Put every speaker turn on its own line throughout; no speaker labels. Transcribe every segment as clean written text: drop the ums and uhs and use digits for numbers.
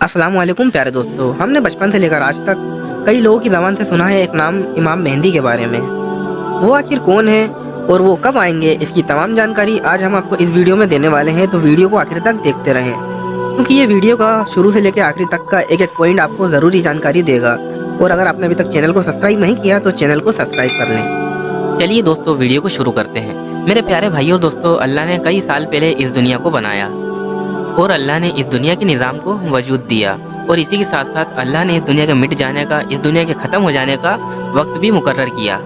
अस्सलाम वालेकुम प्यारे दोस्तों। हमने बचपन से लेकर आज तक कई लोगों की ज़बान से सुना है एक नाम इमाम मेहंदी के बारे में। वो आखिर कौन है और वो कब आएंगे, इसकी तमाम जानकारी आज हम आपको इस वीडियो में देने वाले हैं, तो वीडियो को आखिर तक देखते रहें क्योंकि ये वीडियो का शुरू से लेकर आखिर तक का एक एक पॉइंट आपको ज़रूरी जानकारी देगा। और अगर आपने अभी तक चैनल को सब्सक्राइब नहीं किया तो चैनल को सब्सक्राइब कर लें।
चलिए दोस्तों वीडियो को शुरू करते हैं। मेरे प्यारे भाइयों दोस्तों, अल्लाह ने कई साल पहले इस दुनिया को बनाया और अल्लाह ने इस दुनिया के निज़ाम को वजूद दिया और इसी के साथ साथ अल्लाह ने इस दुनिया के मिट जाने का, इस दुनिया के ख़त्म हो जाने का वक्त भी मुकर्रर किया।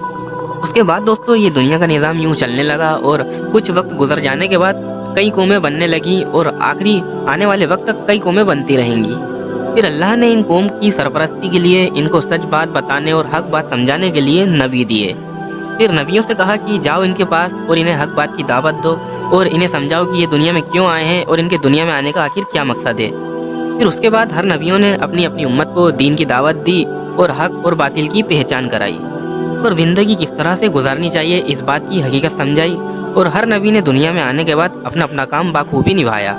उसके बाद दोस्तों ये दुनिया का निज़ाम यूँ चलने लगा और कुछ वक्त गुजर जाने के बाद कई कौमें बनने लगी और आखिरी आने वाले वक्त तक कई कौमें बनती रहेंगी। फिर अल्लाह ने इन कौम की सरपरस्ती के लिए इनको सच बात बताने और हक बात समझाने के लिए नबी दिए। फिर नबियों से कहा कि जाओ इनके पास और इन्हें हक बात की दावत दो और इन्हें समझाओ कि ये दुनिया में क्यों आए हैं और इनके दुनिया में आने का आखिर क्या मकसद है। फिर उसके बाद हर नबियों ने अपनी अपनी उम्मत को दीन की दावत दी और हक और बातिल की पहचान कराई और ज़िंदगी किस तरह से गुजारनी चाहिए इस बात की हकीकत समझाई। और हर नबी ने दुनिया में आने के बाद अपना अपना काम बाखूबी निभाया।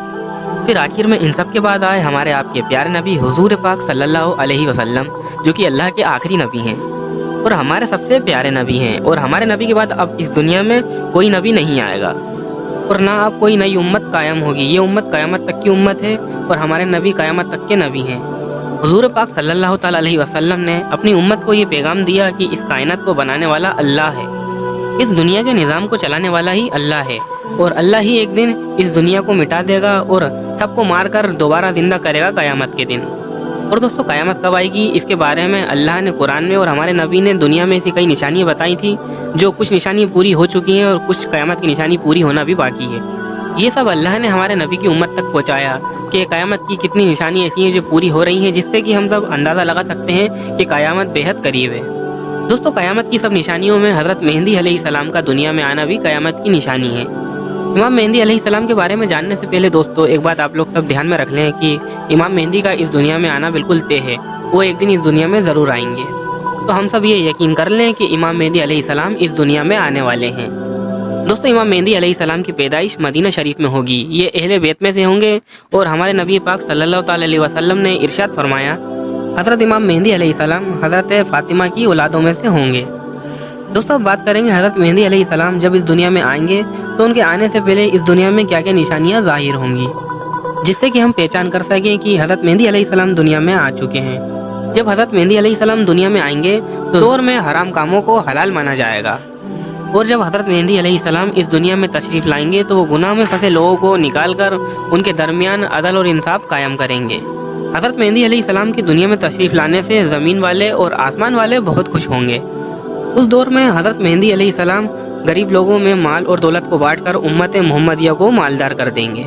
फिर आखिर में इन सब के बाद आए हमारे आपके प्यारे नबी हुजूर पाक सल्लल्लाहु अलैहि वसल्लम, जो कि अल्लाह के आखिरी नबी हैं और हमारे सबसे प्यारे नबी हैं। और हमारे नबी के बाद अब इस दुनिया में कोई नबी नहीं आएगा और ना अब कोई नई उम्मत कायम होगी। ये उम्मत क़यामत तक की उम्मत है और हमारे नबी क़यामत तक के नबी हैं। हुजूर पाक सल्लल्लाहु ताला अलैहि वसल्लम ने अपनी उम्मत को ये पैगाम दिया कि इस कायनात को बनाने वाला अल्लाह है, इस दुनिया के निज़ाम को चलाने वाला ही अल्लाह है और अल्लाह ही एक दिन इस दुनिया को मिटा देगा और सबको मार कर दोबारा ज़िंदा करेगा क़यामत के दिन। और दोस्तों क़यामत कब आएगी इसके बारे में अल्लाह ने कुरान में और हमारे नबी ने दुनिया में ऐसी कई निशानियाँ बताई थी, जो कुछ निशानियाँ पूरी हो चुकी हैं और कुछ क़यामत की निशानी पूरी होना भी बाकी है। ये सब अल्लाह ने हमारे नबी की उम्मत तक पहुँचाया कि क़यामत की कितनी निशानियाँ ऐसी हैं जो पूरी हो रही हैं, जिससे कि हम सब अंदाज़ा लगा सकते हैं कि क़यामत बेहद करीब है। दोस्तों क़यामत की सब निशानियों में हज़रत मेहंदी अलैहिस्सलाम का दुनिया में आना भी क़यामत की निशानी है। इमाम मेहंदी अलैहिस्सलाम के बारे में जानने से पहले दोस्तों एक बात आप लोग सब ध्यान में रख लें कि इमाम मेहंदी का इस दुनिया में आना बिल्कुल तय है। वो एक दिन इस दुनिया में ज़रूर आएंगे। तो हम सब ये यकीन कर लें कि इमाम मेहंदी अलैहिस्सलाम इस दुनिया में आने वाले हैं। दोस्तों इमाम मेहंदी अलैहिस्सलाम की पैदाइश मदीना शरीफ में होगी। ये अहले बैत में से होंगे और हमारे नबी पाक सल्लल्लाहु ताला अलैहि वसल्लम ने इरशाद फरमाया, हज़रत इमाम मेहंदी अलैहिस्सलाम हज़रत फ़ातिमा की औलादों में से होंगे। दोस्तों अब बात करेंगे हज़रत मेहंदी अलैहिस्सलाम जब इस दुनिया में आएंगे तो उनके आने से पहले इस दुनिया में क्या क्या निशानियाँ ज़ाहिर होंगी, जिससे कि हम पहचान कर सकें कि हज़रत मेहंदी अलैहिस्सलाम दुनिया में आ चुके हैं। जब हज़रत मेहंदी अलैहिस्सलाम दुनिया में आएंगे तो दौर में हराम कामों को हलाल माना जाएगा और जब हज़रत मेहंदी अलैहिस्सलाम इस दुनिया में तशरीफ़ लाएंगे तो वो गुनाह में फंसे लोगों को निकाल कर उनके दरमियान अदल और इंसाफ कायम करेंगे। हज़रत मेहंदी अलैहिस्सलाम की दुनिया में तशरीफ़ लाने से ज़मीन वाले और आसमान वाले बहुत खुश होंगे। उस दौर में हज़रत मेहंदी अलैहिस्सलाम गरीब लोगों में माल और दौलत को बांटकर उम्मत मुहम्मदिया को मालदार कर देंगे।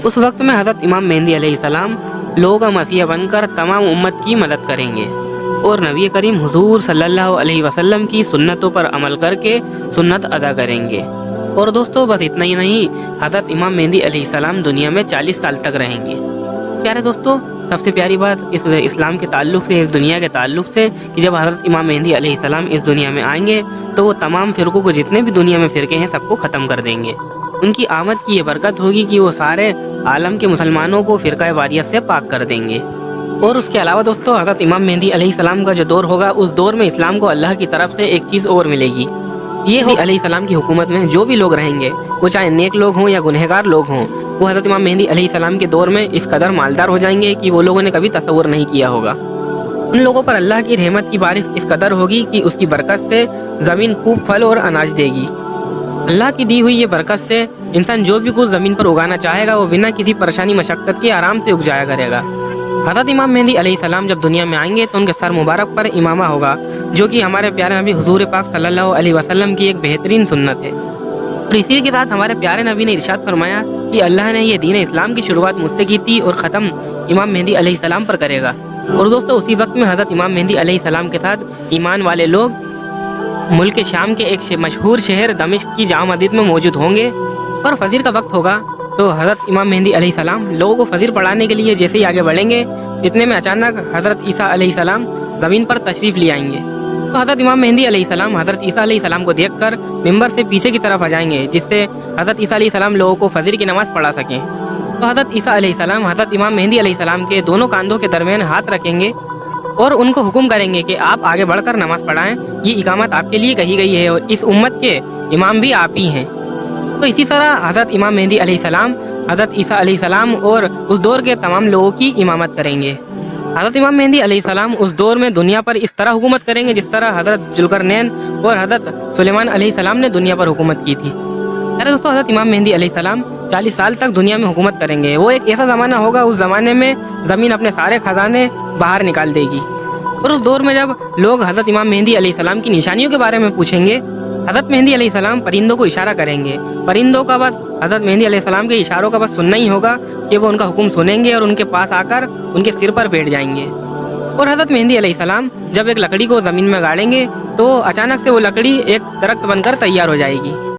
उस वक्त में हज़रत इमाम मेहंदी अलैहिस्सलाम लोगों का मसीहा बनकर तमाम उम्मत की मदद करेंगे और नबी करीम हुजूर सल्लल्लाहु अलैहि वसल्लम की सुन्नतों पर अमल करके सुन्नत अदा करेंगे। और दोस्तों बस इतना ही नहीं, हज़रत इमाम मेहंदी अलैहिस्सलाम दुनिया में 40 साल तक रहेंगे। प्यारे दोस्तों सबसे प्यारी बात इस इस्लाम के ताल्लुक़ से, इस दुनिया के ताल्लुक़ से कि जब हज़रत इमाम मेहंदी अलैहिस्सलाम इस दुनिया में आएंगे तो वो तमाम फ़िरक़ों को, जितने भी दुनिया में फ़िरक़े हैं, सबको ख़त्म कर देंगे। उनकी आमद की ये बरकत होगी कि वो सारे आलम के मुसलमानों को फ़िरक़ा वारियत से पाक कर देंगे। और उसके अलावा दोस्तों हज़रत इमाम मेहंदी अलैहिस्सलाम का जो दौर होगा उस दौर में इस्लाम को अल्लाह की तरफ से एक चीज़ और मिलेगी। ये अलैहिस्सलाम की हुकूमत में जो भी लोग रहेंगे, वो चाहे नेक लोग हों या गुनहगार लोग हों, वो हज़रत इमाम मेहंदी अलैहिस्सलाम के दौर में इस कदर मालदार हो जाएंगे कि वो लोगों ने कभी तसव्वुर नहीं किया होगा। उन लोगों पर अल्लाह की रहमत की बारिश इस कदर होगी कि उसकी बरकत से ज़मीन खूब फल और अनाज देगी। अल्लाह की दी हुई ये बरकत से इंसान जो भी कुछ ज़मीन पर उगाना चाहेगा वो बिना किसी परेशानी मशक्क़त के आराम से उग जाया करेगा। हज़रत इमाम मेहंदी अलैहिस्सलाम जब दुनिया में आएंगे तो उनके सर मुबारक पर इमामा होगा, जो कि हमारे प्यारे नबी हुजूर पाक सल्लल्लाहु अलैहि वसल्लम की एक बेहतरीन सुन्नत है। और इसी के साथ हमारे प्यारे नबी ने इरशाद फरमाया कि अल्लाह ने ये दीन इस्लाम की शुरुआत मुझसे की थी और ख़त्म इमाम मेहंदी अलैहिस्सलाम पर करेगा। और दोस्तों उसी वक्त में हज़रत इमाम मेहंदी अलैहिस्सलाम के साथ ईमान वाले लोग मुल्क शाम के एक मशहूर शहर दमिश्क की जामा मस्जिद में मौजूद होंगे और फजर का वक्त होगा तो हज़रत इमाम मेहंदी अलैहिस्सलाम लोगों को फजर पढ़ाने के लिए जैसे ही आगे बढ़ेंगे, इतने में अचानक हज़रत ईसा अलैहिस्सलाम ज़मीन पर तशरीफ़ ले आएंगे। तो हज़रत इमाम मेहंदी अलैहिस्सलाम हज़रत ईसा अलैहिस्सलाम को देखकर मिंबर से पीछे की तरफ आ जाएंगे, जिससे हज़रत ईसा अलैहिस्सलाम लोगों को फजर की नमाज़ पढ़ा सकें। तो हज़रत ईसा अलैहिस्सलाम हज़रत इमाम मेहदी अलैहिस्सलाम के दोनों कांधों के दरमियान हाथ रखेंगे और उनको हुक्म करेंगे कि आप आगे बढ़कर नमाज पढ़ाएं, ये इकामत आपके लिए कही गई है और इस उम्मत के इमाम भी आप ही हैं। तो इसी तरह हज़रत इमाम मेहदी अलैहिस्सलाम हज़रत ईसा अलैहिस्सलाम और उस दौर के तमाम लोगों की इमामत करेंगे। हज़रत इमाम मेहदी अलैहिस्सलाम उस दौर में दुनिया पर इस तरह हुकूमत करेंगे जिस तरह हज़रत जुल्करनैन और हज़रत सुलेमान अलैहिस्सलाम ने दुनिया पर हुकूमत की थी। अरे दोस्तों, हज़रत इमाम मेहदी अलैहिस्सलाम 40 साल तक दुनिया में हुकूमत करेंगे। वो एक ऐसा ज़माना होगा, उस ज़माने में ज़मीन अपने सारे खजाने बाहर निकाल देगी। और उस दौर में जब लोग हज़रत इमाम मेहदी अलैहिस्सलाम की निशानियों के बारे में पूछेंगे, हज़रत मेहदी अलैहिस्सलाम परिंदों को इशारा करेंगे। परिंदों का बस हज़रत मेहदी अलैहिस्सलाम के इशारों का बस सुनना ही होगा कि वो उनका हुक्म सुनेंगे और उनके पास आकर उनके सिर पर बैठ जाएंगे। और हज़रत मेहदी अलैहिस्सलाम जब एक लकड़ी को ज़मीन में गाड़ेंगे तो अचानक से वो लकड़ी एक दरख्त बनकर तैयार हो जाएगी।